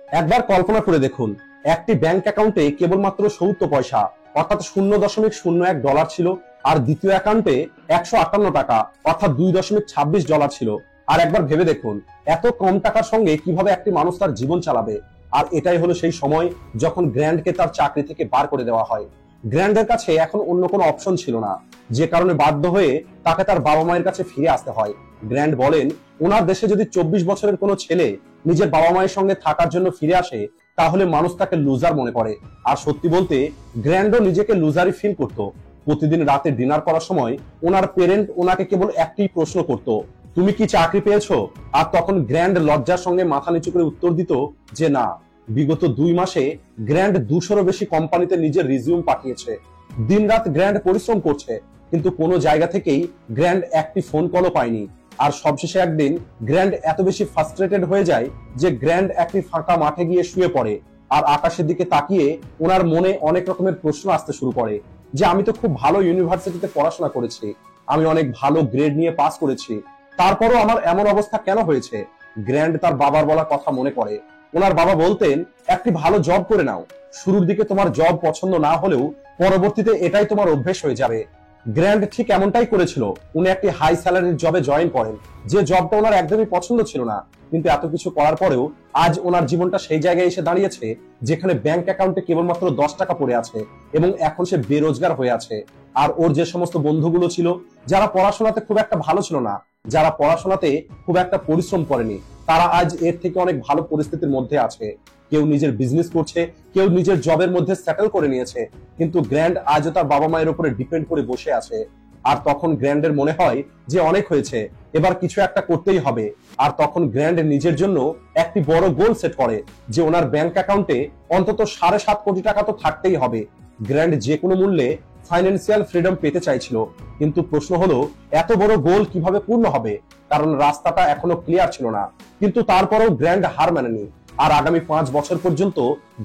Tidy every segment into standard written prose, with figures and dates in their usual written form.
একবার কল্পনা করে দেখুন, একটি ব্যাংক অ্যাকাউন্টে কেবলমাত্র 70 পয়সা অর্থাৎ $0.01 ছিল, আর দ্বিতীয় অ্যাকাউন্টে 158 টাকা অর্থাৎ $2.26 ছিল। আর একবার ভেবে দেখুন, এত কম টাকার সঙ্গে কিভাবে একটি মানুষ তার জীবন চালাবে। আর এটাই হলো সেই সময় যখন গ্র্যান্ডকে তার চাকরি থেকে বার করে দেওয়া হয়। গ্র্যান্ডের কাছে এখন অন্য কোনো অপশন ছিল না, যে কারণে বাধ্য হয়ে তাকে তার বাবা মায়ের কাছে ফিরে আসতে হয়। গ্র্যান্ড বলেন, ওনার দেশে যদি 24 বছরের কোনো ছেলে নিজের বাবা মায়ের সঙ্গে থাকার জন্য ফিরে আসে, তাহলে মানুষ তাকে লুজার মনে করে। আর সত্যি বলতে গ্র্যান্ডও নিজেকে লুজারই ফিল করত। প্রতিদিন রাতে ডিনার করার সময় ওনার পেরেন্ট ওনাকে কেবল একটি প্রশ্ন করত, তুমি কি চাকরি পেয়েছো? আর তখন গ্র্যান্ড লজ্জার সঙ্গে মাথা নিচু করে উত্তর দিত যে না। বিগত 2 মাসে গ্র্যান্ড 200-রও বেশি কোম্পানিতে নিজের রিজিউম পাঠিয়েছে। দিনরাত গ্র্যান্ড পরিশ্রম করছে, কিন্তু কোনো জায়গা থেকেই গ্র্যান্ড একটি ফোন কলও পায়নি। আর সবশেষে একদিন গ্র্যান্ড এত বেশি ফ্রাস্ট্রেটেড হয়ে যায় যে গ্র্যান্ড একটি ফাঁকা মাঠে গিয়ে শুয়ে পড়ে। আর আকাশের দিকে তাকিয়ে ওনার মনে অনেক রকমের প্রশ্ন আসতে শুরু করে, যে আমি তো খুব ভালো ইউনিভার্সিটিতে পড়াশোনা করেছি, আমি অনেক ভালো গ্রেড নিয়ে পাস করেছি, তারপরও আমার এমন অবস্থা কেন হয়েছে? গ্র্যান্ড তার বাবার বলা কথা মনে করে। ওনার বাবা বলতেন, একটি ভালো জব করে নাও, শুরুর দিকে তোমার জব পছন্দ না হলেও পরবর্তীতে এটাই তোমার অভ্যেস হয়ে যাবে। গ্র্যান্ড ঠিক এমনটাই করেছিল। উনি একটি হাই স্যালারির জবে জয়েন করেন, যে জবটা ওনার একদমই পছন্দ ছিল না। কিন্তু এত কিছু করার পরেও আজ ওনার জীবনটা সেই জায়গায় এসে দাঁড়িয়েছে যেখানে ব্যাংক অ্যাকাউন্টে কেবলমাত্র 10 টাকা পড়ে আছে এবং এখন সে বেরোজগার হয়ে আছে। আর ওর যে সমস্ত বন্ধুগুলো ছিল যারা পড়াশোনাতে খুব একটা ভালো ছিল না, যারা পড়াশোনাতে খুব একটা পরিশ্রম করেনি, তারা আজ এর থেকে অনেক ভালো পরিস্থিতির মধ্যে আছে। কেউ নিজের বিজনেস করছে, কেউ নিজের জবের মধ্যে সেটেল করে নিয়েছে। কিন্তু গ্র্যান্ড আজও তার বাবা মায়ের উপরে ডিপেন্ড করে বসে আছে। আর তখন গ্র্যান্ডের মনে হয় যে অনেক হয়েছে, এবার কিছু একটা করতেই হবে। আর তখন গ্র্যান্ড নিজের জন্য একটি বড় গোল সেট করে যে ওনার ব্যাংক অ্যাকাউন্টে অন্তত 7.5 কোটি টাকা তো থাকতেই হবে। গ্র্যান্ড যে কোনো মূল্যে ফাইন্যান্সিয়াল ফ্রিডম পেতে চাইছিল, কিন্তু প্রশ্ন হলো এত বড় গোল কিভাবে পূর্ণ হবে, কারণ রাস্তাটা এখনো ক্লিয়ার ছিল না। কিন্তু তারপরেও গ্র্যান্ড হার মানেনি। আর আগামী 5 বছর পর্যন্ত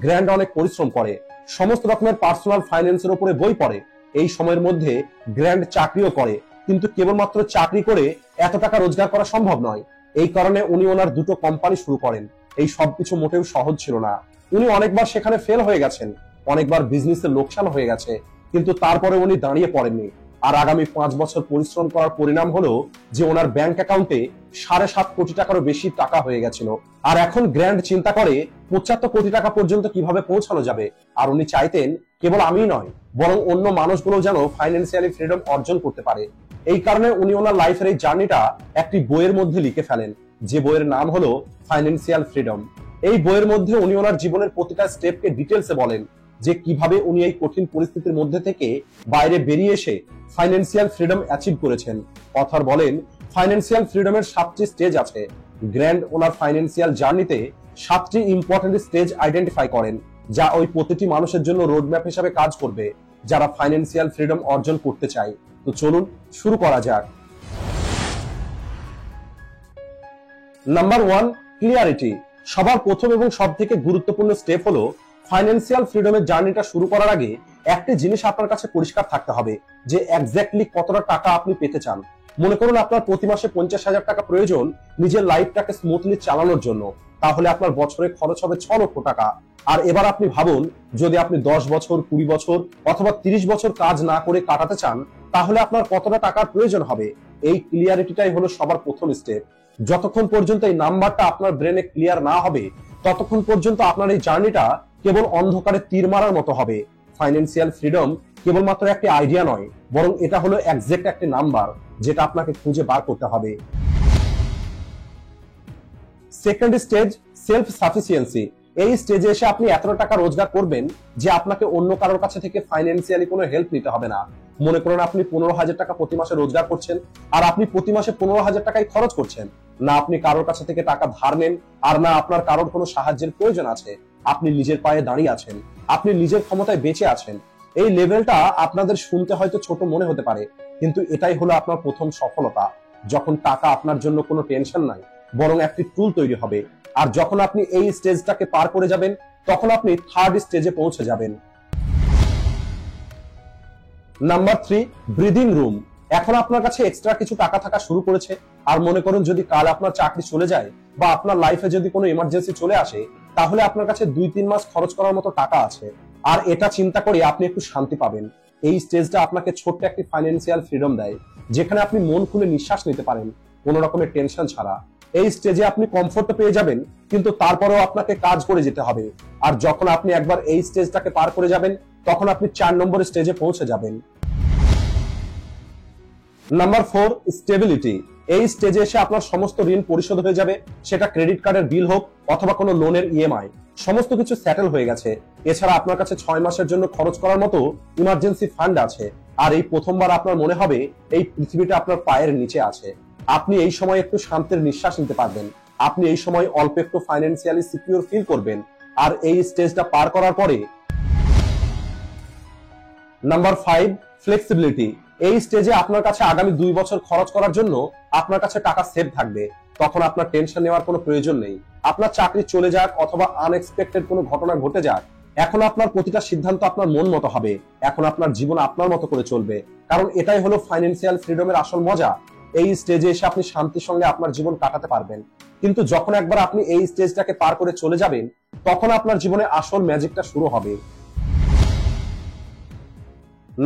গ্র্যান্ড অনেক পরিশ্রম করে, সমস্ত রকমের পার্সোনাল ফাইন্যান্সের উপরে বই পড়ে। এই সময়ের মধ্যে গ্র্যান্ড চাকরিও করে, কিন্তু কেবলমাত্র চাকরি করে এত টাকা রোজগার করা সম্ভব নয়। এই কারণে উনি ওনার 2টো কোম্পানি শুরু করেন। এই সবকিছু মোটেও সহজ ছিল না। উনি অনেকবার সেখানে ফেল হয়ে গেছেন, অনেকবার বিজনেসে লোকসান হয়ে গেছে, কিন্তু তারপরে উনি দাঁড়িয়ে পড়েননি। আর আগামী 5 বছর পরিশ্রম করার পরিণাম হলো যে ওনার ব্যাংক অ্যাকাউন্টে 7.5 কোটি টাকারও বেশি টাকা হয়ে গেছিল। আর এখন গ্র্যান্ড চিন্তা করে 75 কোটি টাকা পর্যন্ত কিভাবে পৌঁছানো যাবে। আর উনি চাইতেন কেবল আমি নয়, বরং অন্য মানুষগুলো যেন ফাইন্যান্সিয়ালি ফ্রিডম অর্জন করতে পারে। এই কারণে উনি ওনার লাইফের এই জার্নিটা একটি বইয়ের মধ্যে লিখে ফেলেন, যে বইয়ের নাম হলো ফাইন্যান্সিয়াল ফ্রিডম। এই বইয়ের মধ্যে উনি ওনার জীবনের প্রতিটা স্টেপকে ডিটেলসে বলেন, যে কিভাবে উনি এই কঠিন পরিস্থিতির মধ্যে থেকে বাইরে বেরিয়ে এসে ফাইন্যান্সিয়াল ফ্রিডম অ্যাচিভ করেছেন। অথর বলেন, ফাইন্যান্সিয়াল ফ্রিডমের 7টি স্টেজ আছে। গ্র্যান্ড ওনার ফাইন্যান্সিয়াল জার্নিতে 7টি ইম্পর্টেন্ট স্টেজ আইডেন্টিফাই করেন, যা ওই প্রতিটি মানুষের জন্য রোডম্যাপ হিসাবে কাজ করবে যারা ফাইন্যান্সিয়াল ফ্রিডম অর্জন করতে চায়। তো চলুন শুরু করা যাক। Number 1, clarity. সবার প্রথম এবং সব থেকে গুরুত্বপূর্ণ স্টেপ হলো ফাইন্যান্সিয়াল ফ্রিডমের জার্নিটা শুরু করার আগে একটি জিনিস আপনার কাছে পরিষ্কার থাকতে হবে, যে এক্স্যাক্টলি কতটা টাকা আপনি পেতে চান। মনে করুন আপনার প্রতি মাসে 50,000 টাকা প্রয়োজন নিজের লাইফটাকে স্মুথলি চালানোর জন্য, তাহলে আপনার বছরে খরচ হবে 6 লক্ষ টাকা। আর এবার আপনি ভাবুন, যদি আপনি 10 বছর, 20 বছর অথবা 30 বছর কাজ না করে কাটাতে চান, তাহলে আপনার কতটা টাকার প্রয়োজন হবে। এই ক্লিয়ারিটিটাই হলো সবার প্রথম স্টেপ। যতক্ষণ পর্যন্ত এই নাম্বারটা আপনার ব্রেনে ক্লিয়ার না হবে, ততক্ষণ পর্যন্ত আপনার এই জার্নিটা কেবল অন্ধকারে তীর মারার মতো হবে। ফাইন্যান্সিয়াল ফ্রিডম কেবলমাত্র একটি আইডিয়া নয়, বরং এটা হলো এক্সাক্ট একটি নাম্বার যেটা আপনাকে খুঁজে বার করতে হবে। Second stage, self sufficiency. এই স্টেজে এসে আপনি এতটা টাকা রোজগার করবেন যে আপনাকে অন্য কারোর কাছে থেকে ফাইন্যান্সিয়ালি কোনো হেল্প নিতে হবে না। মনে করুন আপনি 15,000 টাকা প্রতি মাসে রোজগার করছেন, আর আপনি প্রতি মাসে 15,000 টাকাই খরচ করছেন। না আপনি কারোর কাছে থেকে টাকা ধার নেন, আর না আপনার কারোর কোনো সাহায্যের প্রয়োজন আছে। আপনি নিজের পায়ে দাঁড়িয়ে আছেন, আপনি নিজের ক্ষমতায় বেঁচে আছেন। এই লেভেলটা আপনাদের শুনতে হয়তো ছোট মনে হতে পারে, কিন্তু এটাই হলো আপনার প্রথম সফলতা। যখন টাকা আপনার জন্য কোনো টেনশন নাই, বরং একটি টুল তৈরি হবে। আর যখন আপনি এই স্টেজটাকে পার করে যাবেন, তখন আপনি থার্ড স্টেজে পৌঁছে যাবেন। Number 3, breathing room. এখন আপনার কাছে এক্সট্রা কিছু টাকা থাকা শুরু করেছে, আর মনে করুন যদি কাল আপনার চাকরি চলে যায়, বা আপনার লাইফে যদি কোনো ইমার্জেন্সি চলে আসে, তাহলে আপনার কাছে 2-3 মাস খরচ করার মতো টাকা আছে। আর এটা চিন্তা করে আপনি একটু শান্তি পাবেন। এই স্টেজটা আপনাকে ছোট্ট একটি ফাইন্যান্সিয়াল ফ্রিডম দেয়, যেখানে আপনি মন খুলে নিঃশ্বাস নিতে পারেন কোনো রকমের টেনশন ছাড়া। এই স্টেজে আপনি কমফোর্ট পেয়ে যাবেন, কিন্তু তারপরেও আপনাকে কাজ করে যেতে হবে। আর যখন আপনি একবার এই স্টেজটাকে পার করে যাবেন, তখন আপনি 4 নম্বর স্টেজে পৌঁছে যাবেন। Number 4, stability. এই স্টেজে এসে আপনার সমস্ত ঋণ পরিশোধ হয়ে যাবে, সেটা ক্রেডিট কার্ডের বিল হোক অথবা কোনো লোনের ইএমআই, সমস্ত কিছু সেটেল হয়ে গেছে। এছাড়া আপনার কাছে 6 মাসের জন্য খরচ করার মতো ইমার্জেন্সি ফান্ড আছে। আর এই প্রথমবার আপনার মনে হবে এই পৃথিবীটা আপনার পায়ের নিচে আছে। আপনি এই সময় একটু শান্তির নিঃশ্বাস নিতে পারবেন। আপনি এই সময় অল্প একটু ফাইন্যান্সিয়ালি সিকিউর ফিল করবেন। আর এই স্টেজটা পার করার পরে নাম্বার 5, ফ্লেক্সিবিলিটি। এই স্টেজে আপনার কাছে আগামী 2 বছর খরচ করার জন্য আপনার কাছে টাকা সেভ থাকবে। তখন আপনার টেনশন নেওয়ার কোনো প্রয়োজন নেই। আপনার চাকরি চলে যাক অথবা আনএক্সপেক্টেড কোনো ঘটনা ঘটে যাক, এখন আপনার প্রতিটা সিদ্ধান্ত আপনার মন মতো হবে। এখন আপনার জীবন আপনার মতো করে চলবে, কারণ এটাই হলো ফাইন্যান্সিয়াল ফ্রিডমের আসল মজা। এই স্টেজে এসে আপনি শান্তির সঙ্গে আপনার জীবন কাটাতে পারবেন। কিন্তু যখন একবার আপনি এই স্টেজটাকে পার করে চলে যাবেন, তখন আপনার জীবনে আসল ম্যাজিকটা শুরু হবে।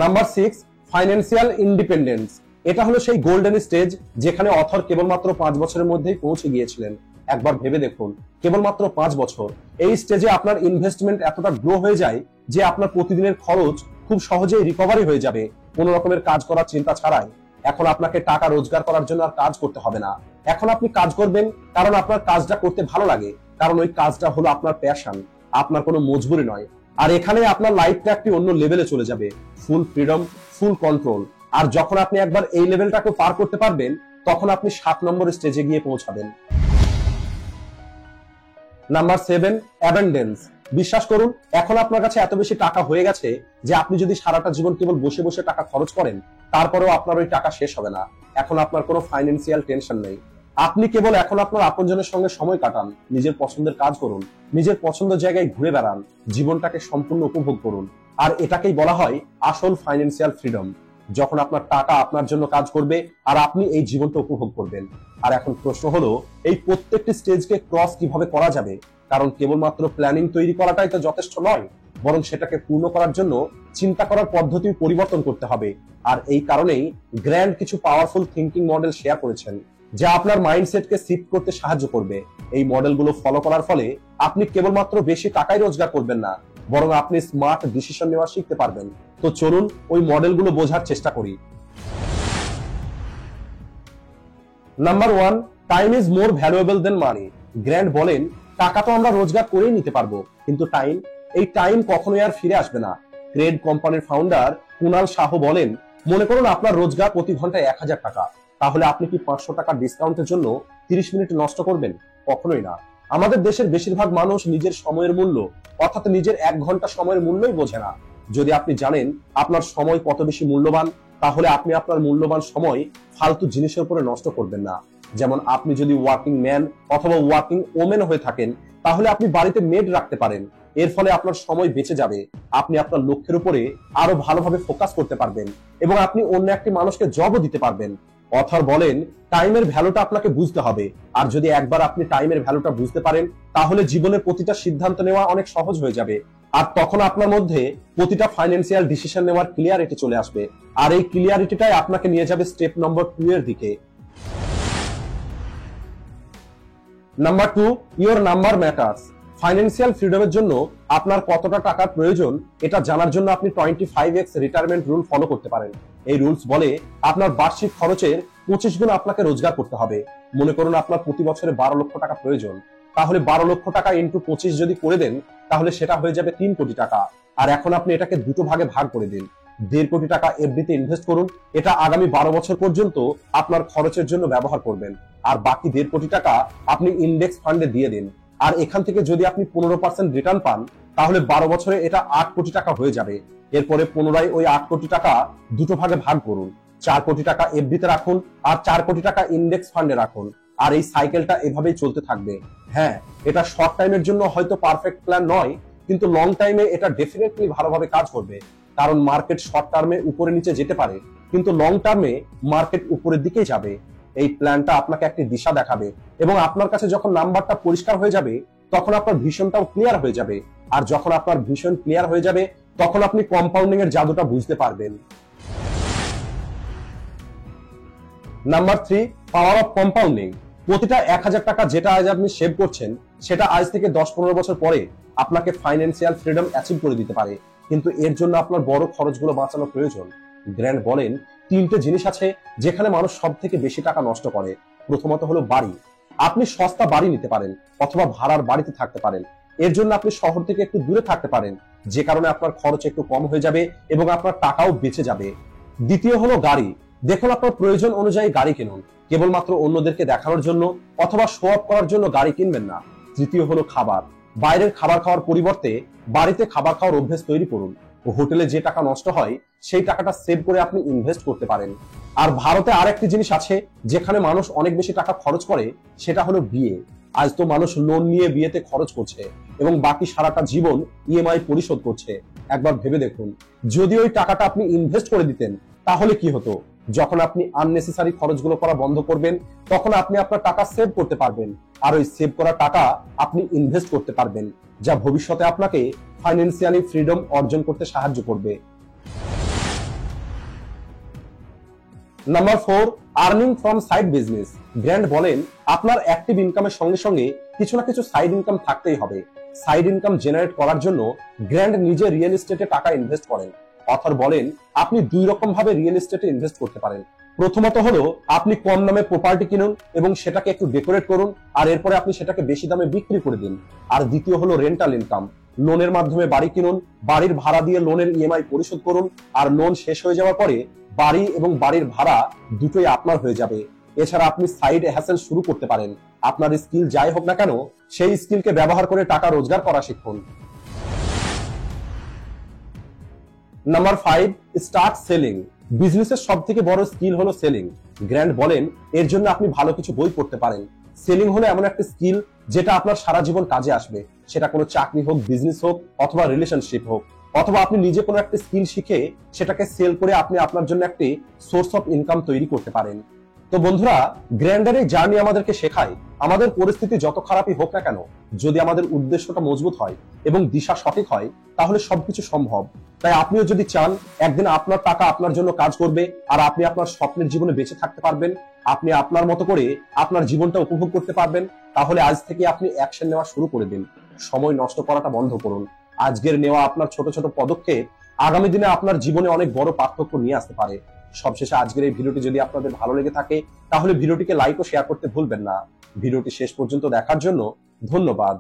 Number 6, financial independence. এটা হলো সেই গোল্ডেন স্টেজ যেখানে অথর কেবলমাত্র 5 বছরের মধ্যেই পৌঁছে গিয়েছিলেন। একবার ভেবে দেখুন, কেবলমাত্র 5 বছর। এই স্টেজে আপনার ইনভেস্টমেন্ট এতটা গ্রো হয়ে যায় যে আপনার প্রতিদিনের খরচ খুব সহজেই রিকভারি হয়ে যাবে, কোনো রকমের কাজ করার চিন্তা ছাড়াই। এখন আপনাকে টাকা রোজগার করার জন্য আর কাজ করতে হবে না। এখন আপনি কাজ করবেন কারণ আপনার কাজটা করতে ভালো লাগে, কারণ ওই কাজটা হলো আপনার প্যাশন, আপনার কোনো মজবুরি নয়। আর এখানে আপনার লাইফটা একটি অন্য লেভেলে চলে যাবে, ফুল ফ্রিডম, ফুল কন্ট্রোল। আর যখন আপনি একবার এই লেভেলটাকে পার করতে পারবেন, তখন আপনি 7 নম্বর স্টেজে গিয়ে পৌঁছাবেন। Number 7, abundance. বিশ্বাস করুন, এখন আপনার কাছে এত বেশি টাকা হয়ে গেছে যে আপনি যদি সারাটা জীবন কেবল বসে বসে টাকা খরচ করেন, তারপরেও আপনার ওই টাকা শেষ হবে না। এখন আপনার কোনো ফাইন্যান্সিয়াল টেনশন নেই। আপনি কেবল এখন আপনার আপনজনের সঙ্গে সময় কাটান, নিজের পছন্দের কাজ করুন, নিজের পছন্দের জায়গায় ঘুরে বেড়ান, জীবনটাকে সম্পূর্ণ উপভোগ করুন। আর এটাকেই বলা হয় আসল ফাইন্যান্সিয়াল ফ্রিডম, যখন আপনার টাকা আপনার জন্য কাজ করবে আর আপনি এই জীবনটা উপভোগ করবেন। আর এখন প্রশ্ন হলো, এই প্রত্যেকটি স্টেজকে ক্রস কিভাবে করা যাবে? কারণ কেবলমাত্র প্ল্যানিং তৈরি করাটাই তো যথেষ্ট নয়, বরং সেটাকে পূর্ণ করার জন্য চিন্তা করার পদ্ধতি পরিবর্তন করতে হবে। আর এই কারণেই গ্র্যান্ড কিছু পাওয়ারফুল থিঙ্কিং মডেল শেয়ার করেছেন, যা আপনার মাইন্ডসেটকে শিফট করতে সাহায্য করবে। এই মডেলগুলো ফলো করার ফলে আপনি কেবলমাত্র বেশি টাকাই রোজগার করবেন না, বরং আপনি স্মার্ট ডিসিশন নেওয়া শিখতে পারবেন। তো চলুন ওই মডেলগুলো বোঝার চেষ্টা করি। Number 1, time is more valuable then money. Grand বলেন, টাকা তো আমরা রোজগার করেই নিতে পারবো, কিন্তু এই টাইম কখনোই আর ফিরে আসবে না। ক্রেড কোম্পানির ফাউন্ডার কুনাল শাহ বলেন, মনে করুন আপনার রোজগার প্রতি ঘন্টায় 1000 টাকা, তাহলে আপনি কি 500 টাকা ডিসকাউন্টের জন্য 30 মিনিট নষ্ট করবেন? কখনোই না। আমাদের দেশের বেশিরভাগ মানুষ নিজের সময়ের মূল্য, অর্থাৎ নিজের 1 ঘন্টা সময়ের মূল্যই বোঝে না। যদি আপনি জানেন আপনার সময় কত বেশি মূল্যবান, তাহলে আপনি আপনার মূল্যবান সময় ফালতু জিনিসের উপরে নষ্ট করবেন না। যেমন আপনি যদি ওয়ার্কিং ম্যান অথবা ওয়ার্কিং ওমেন হয়ে থাকেন, তাহলে আপনি বাড়িতে মেড রাখতে পারেন। এর ফলে আপনার সময় বেঁচে যাবে, আপনি আপনার লক্ষ্যের উপরে আরো ভালোভাবে ফোকাস করতে পারবেন এবং আপনি অন্য একটি মানুষকে জবও দিতে পারবেন। অথর বলেন, টাইমের ভ্যালুটা আপনাকে বুঝতে হবে। আর যদি একবার আপনি টাইমের ভ্যালুটা বুঝতে পারেন, তাহলে জীবনের প্রতিটা সিদ্ধান্ত নেওয়া অনেক সহজ হয়ে যাবে। আর তখন আপনার মধ্যে প্রতিটা ফাইন্যান্সিয়াল ডিসিশন নেওয়ার ক্লিয়ারিটি চলে আসবে। আর এই ক্লিয়ারিটিটাই আপনাকে নিয়ে যাবে স্টেপ নম্বর 2 এর দিকে। Number 2, your number matters. Financial ফ্রিডমের জন্য আপনার কতটা টাকার প্রয়োজন এটা জানার জন্য আপনি 25x রিটায়ারমেন্ট রুল ফলো করতে পারেন। এই রুলস বলে আপনার বার্ষিক খরচের 25 গুণ আপনাকে রোজগার করতে হবে। মনে করুন আপনার প্রতি বছরে 12 লক্ষ টাকা প্রয়োজন, তাহলে 12 লক্ষ টাকা ইন্টু 25 যদি করে দেন, তাহলে সেটা হয়ে যাবে 3 কোটি টাকা। আর এখন আপনি এটাকে 2 ভাগে ভাগ করে দিন। 1.5 কোটি টাকা এফডিতে ইনভেস্ট করুন, এটা আগামী 12 বছর পর্যন্ত আপনার খরচের জন্য ব্যবহার করবেন। আর বাকি 1.5 কোটি টাকা আপনি ইন্ডেক্স ফান্ডে দিয়ে দিন। আর এখান থেকে যদি আপনি 15% রিটার্ন পান, তাহলে 12 বছরে এটা 8 কোটি টাকা হয়ে যাবে। এরপরে পুনরায় ওই 8 কোটি টাকা 2 ভাগে ভাগ করুন। 4 কোটি টাকা এফডিতে রাখুন আর 4 কোটি টাকা ইন্ডেক্স ফান্ডে রাখুন। আর এই সাইকেলটা এভাবেই চলতে থাকবে। হ্যাঁ, এটা শর্ট টাইমের জন্য হয়তো পারফেক্ট প্ল্যান নয়, কিন্তু লং টাইমে এটা ডেফিনেটলি ভালোভাবে কাজ করবে। কারণ মার্কেট শর্ট টার্মে উপরে নিচে যেতে পারে, কিন্তু লং টার্মে মার্কেট উপরের দিকেই যাবে। এই প্ল্যানটা আপনাকে একটি দিশা দেখাবে এবং আপনার কাছে যখন নাম্বারটা পরিষ্কার হয়ে যাবে তখন আপনার ভিশনটাও ক্লিয়ার হয়ে যাবে। আর যখন আপনার ভিশন ক্লিয়ার হয়ে যাবে তখন আপনি কম্পাউন্ডিং এর জাদুটা বুঝতে পারবেন। Number 3, power of compounding. প্রতিটা 1000 টাকা যেটা আজ আপনি সেভ করছেন সেটা আজ থেকে 10-15 বছর পরে আপনাকে ফাইন্যান্সিয়াল ফ্রিডম অ্যাচিভ করে দিতে পারে। কিন্তু এর জন্য আপনার বড় খরচগুলো বাঁচানো প্রয়োজন। গ্র্যান্ড বলেন 3টে জিনিস আছে যেখানে মানুষ সব থেকে বেশি টাকা নষ্ট করে। প্রথমত হলো বাড়ি। আপনি সস্তা বাড়ি নিতে পারেন অথবা ভাড়ার বাড়িতে থাকতে পারেন। এর জন্য আপনি শহর থেকে একটু দূরে থাকতে পারেন, যে কারণে আপনার খরচ একটু কম হয়ে যাবে এবং আপনার টাকাও বেঁচে যাবে। দ্বিতীয় হলো গাড়ি। দেখুন, আপনার প্রয়োজন অনুযায়ী গাড়ি কিনুন, কেবলমাত্র অন্যদেরকে দেখানোর জন্য অথবা শো অফ করার জন্য গাড়ি কিনবেন না। তৃতীয় হলো খাবার। বাইরের খাবার খাওয়ার পরিবর্তে বাড়িতে খাবার খাওয়ার অভ্যেস তৈরি করুন। হোটেলে যে টাকা নষ্ট হয় সেই টাকাটা সেভ করে আপনি ইনভেস্ট করতে পারেন। আর ভারতে আরেকটি জিনিস আছে যেখানে মানুষ অনেক বেশি টাকা খরচ করে, সেটা হলো বিয়ে। আজ তো মানুষ লোন নিয়ে বিয়েতে খরচ করছে এবং বাকি সারাটা জীবন ইএমআই পরিশোধ করছে। একবার ভেবে দেখুন, যদি ওই টাকাটা আপনি ইনভেস্ট করে দিতেন তাহলে কি হতো? যখন আপনি আননেসেসারি খরচগুলো করা বন্ধ করবেন তখন আপনি আপনার টাকা সেভ করতে পারবেন, আর ওই সেভ করা টাকা আপনি ইনভেস্ট করতে পারবেন, যা ভবিষ্যতে আপনাকে ফাইন্যান্সিয়ালি ফ্রিডম অর্জন করতে সাহায্য করবে। Number 4, earning from side business. Grand বলেন আপনার অ্যাক্টিভ ইনকামের সঙ্গে সঙ্গে কিছু না কিছু সাইড ইনকাম থাকতেই হবে। সাইড ইনকাম জেনারেট করার জন্য গ্র্যান্ড নিজে রিয়েল এস্টেটে টাকা ইনভেস্ট করেন। অথর বলেন আপনি 2 রকম ভাবে রিয়েল এস্টেটে ইনভেস্ট করতে পারেন। প্রথমত হলো আপনি কম দামে প্রপার্টি কিনুন এবং সেটাকে একটু ডেকোরেট করুন, আর এরপরে আপনি সেটাকে বেশি দামে বিক্রি করে দিন। আর দ্বিতীয় হলো রেন্টাল ইনকাম। লোনের মাধ্যমে বাড়ি কিনুন, বাড়ির ভাড়া দিয়ে লোনের ইএমআই পরিশোধ করুন, আর লোন শেষ হয়ে যাওয়ার পরে বাড়ি এবং বাড়ির ভাড়া দুটোই আপনার হয়ে যাবে। এছাড়া আপনি সাইড হ্যাসেল শুরু করতে পারেন। আপনার স্কিল যাই হোক না কেন, সেই স্কিলকে ব্যবহার করে টাকা রোজগার করা শিখুন। Number 5, start selling. বিজনেসের সব থেকে বড় স্কিল হলো সেলিং। গ্র্যান্ড বলেন এর জন্য আপনি ভালো কিছু বই পড়তে পারেন। সেলিং হলো এমন একটা স্কিল যেটা আপনার সারা জীবন কাজে আসবে। সেটা কোনো চাকরি হোক, বিজনেস হোক অথবা রিলেশনশিপ হোক, অথবা আপনি নিজে কোনো একটা স্কিল শিখে সেটাকে সেল করে আপনি আপনার জন্য একটি সোর্স অফ ইনকাম তৈরি করতে পারেন। তো বন্ধুরা, গ্র্যান্ডের এই জার্নি আমাদেরকে শেখায় আমাদের পরিস্থিতি যত খারাপই হোক না কেন, যদি আমাদের উদ্দেশ্যটা মজবুত হয় এবং দিশা সঠিক হয় তাহলে সবকিছু সম্ভব। তাই আপনিও যদি চান একদিন আপনার টাকা আপনার জন্য কাজ করবে আর আপনি আপনার স্বপ্নের জীবনে বেঁচে থাকতে পারবেন, আপনি আপনার মতো করে আপনার জীবনটা উপভোগ করতে পারবেন, তাহলে আজ থেকে আপনি অ্যাকশন নেওয়া শুরু করে দিন। সময় নষ্ট করাটা বন্ধ করুন। আজকের নেওয়া আপনার ছোট ছোট পদক্ষেপ আগামী দিনে আপনার জীবনে অনেক বড় পার্থক্য নিয়ে আসতে পারে। সবশেষে আজকের এই ভিডিওটি যদি আপনাদের ভালো লেগে থাকে তাহলে ভিডিওটিকে লাইক ও শেয়ার করতে ভুলবেন না। ভিডিওটি শেষ পর্যন্ত দেখার জন্য ধন্যবাদ।